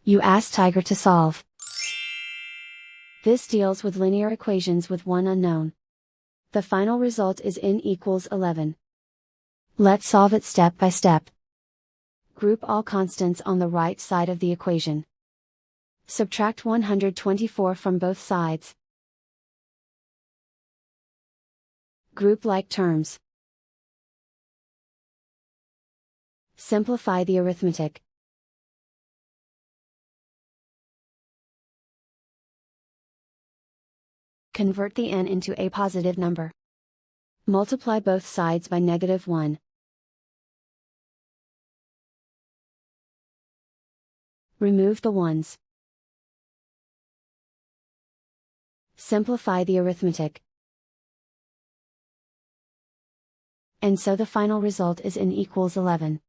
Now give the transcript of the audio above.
You ask Tiger to solve. This deals with linear equations with one unknown. The final result is n equals 11. Let's solve it step by step. Group all constants on the right side of the equation. Subtract 124 from both sides. Group like terms. Simplify the arithmetic. Convert the n into a positive number. Multiply both sides by -1. Remove the ones. Simplify the arithmetic. And so the final result is n equals 11.